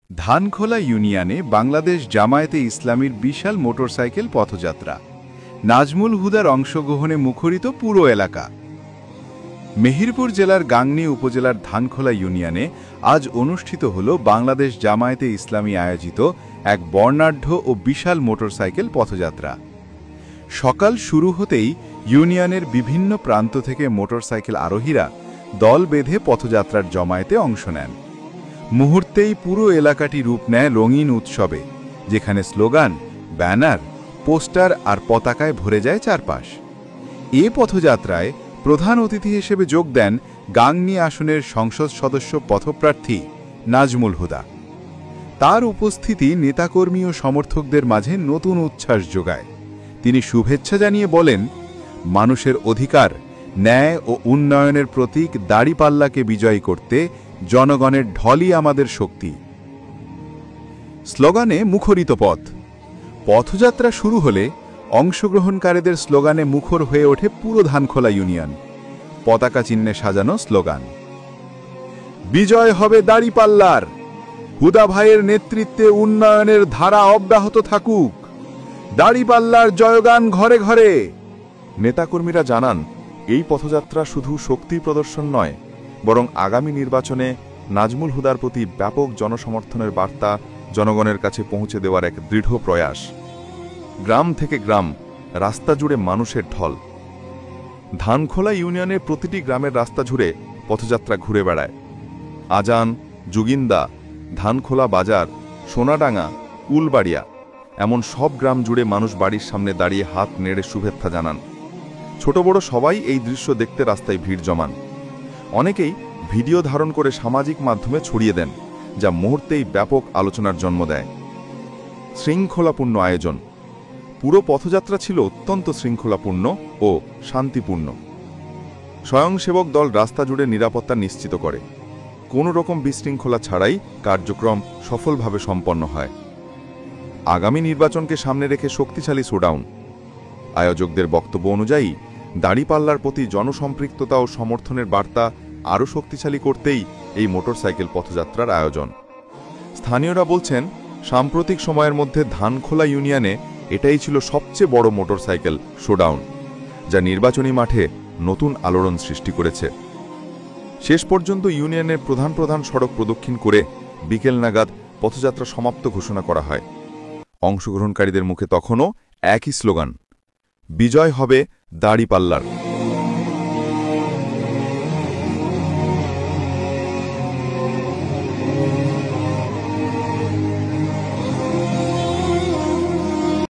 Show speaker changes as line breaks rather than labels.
ধানখোলা ইউনিয়নে বাংলাদেশ জামায়াতে ইসলামীর বিশাল মোটরসাইকেল পথযাত্রা। নাজমুল হুদার অংশগ্রহণে মুখরিত পুরো এলাকা। মেহেরপুর জেলার গাংনী উপজেলার ধানখোলা ইউনিয়নে আজ অনুষ্ঠিত হল বাংলাদেশ জামায়াতে ইসলামী আয়োজিত এক বর্ণাঢ্য ও বিশাল মোটরসাইকেল পথযাত্রা। সকাল শুরু হতেই ইউনিয়নের বিভিন্ন প্রান্ত থেকে মোটরসাইকেল আরোহীরা দল বেঁধে পথযাত্রার জমায়েতে অংশ নেন। মুহূর্তেই পুরো এলাকাটি রূপ নেয় রঙিন উৎসবে, যেখানে স্লোগান, ব্যানার, পোস্টার আর পতাকায় ভরে যায় চারপাশ। এ পথযাত্রায় প্রধান অতিথি হিসেবে যোগ দেন গাংনী আসনের সংসদ সদস্য পথপ্রার্থী নাজমুল হুদা। তার উপস্থিতি নেতাকর্মী ও সমর্থকদের মাঝে নতুন উচ্ছ্বাস যোগায়। তিনি শুভেচ্ছা জানিয়ে বলেন, মানুষের অধিকার, ন্যায় ও উন্নয়নের প্রতীক দাড়িপাল্লাকে বিজয়ী করতে জনগণের ঢলই আমাদের শক্তি। স্লোগানে মুখরিত পথ। পথযাত্রা শুরু হলে অংশগ্রহণকারীদের স্লোগানে মুখর হয়ে ওঠে পুরো ধানখোলা ইউনিয়ন। পতাকা চিহ্নে সাজানো স্লোগান, বিজয় হবে দাড়িপাল্লার, হুদা ভাইয়ের নেতৃত্বে উন্নয়নের ধারা অব্যাহত থাকুক, দাড়িপাল্লার জয়গান ঘরে ঘরে।
নেতাকর্মীরা জানান, এই পথযাত্রা শুধু শক্তি প্রদর্শন নয়, বরং আগামী নির্বাচনে নাজমুল হুদার প্রতি ব্যাপক জনসমর্থনের বার্তা জনগণের কাছে পৌঁছে দেওয়ার এক দৃঢ় প্রয়াস। গ্রাম থেকে গ্রাম, রাস্তা জুড়ে মানুষের ঢল। ধানখোলা ইউনিয়নের প্রতিটি গ্রামের রাস্তা জুড়ে পথযাত্রা ঘুরে বেড়ায়। আজান, জুগিন্দা, ধানখোলা বাজার, সোনাডাঙ্গা, উলবাড়িয়া, এমন সব গ্রাম জুড়ে মানুষ বাড়ির সামনে দাঁড়িয়ে হাত নেড়ে শুভেচ্ছা জানান। ছোট বড় সবাই এই দৃশ্য দেখতে রাস্তায় ভিড় জমান। অনেকেই ভিডিও ধারণ করে সামাজিক মাধ্যমে ছড়িয়ে দেন, যা মুহূর্তেই ব্যাপক আলোচনার জন্ম দেয়। শৃঙ্খলাপূর্ণ আয়োজন। পুরো পথযাত্রা ছিল অত্যন্ত শৃঙ্খলাপূর্ণ ও শান্তিপূর্ণ। স্বয়ংসেবক দল রাস্তা জুড়ে নিরাপত্তা নিশ্চিত করে। কোনো রকম বিশৃঙ্খলা ছাড়াই কার্যক্রম সফলভাবে সম্পন্ন হয়। আগামী নির্বাচনকে সামনে রেখে শক্তিশালী শোডাউন। আয়োজকদের বক্তব্য অনুযায়ী দাড়িপাল্লার প্রতি জনসম্পৃক্ততা ও সমর্থনের বার্তা আরও শক্তিশালী করতেই এই মোটরসাইকেল পথযাত্রার আয়োজন। স্থানীয়রা বলছেন, সাম্প্রতিক সময়ের মধ্যে ধানখোলা ইউনিয়নে এটাই ছিল সবচেয়ে বড় মোটরসাইকেল শোডাউন, যা নির্বাচনী মাঠে নতুন আলোড়ন সৃষ্টি করেছে। শেষ পর্যন্ত ইউনিয়নের প্রধান প্রধান সড়ক প্রদক্ষিণ করে বিকেল নাগাদ পথযাত্রা সমাপ্ত ঘোষণা করা হয়। অংশগ্রহণকারীদের মুখে তখনও একই স্লোগান, বিজয় হবে দাড়িপাল্লার।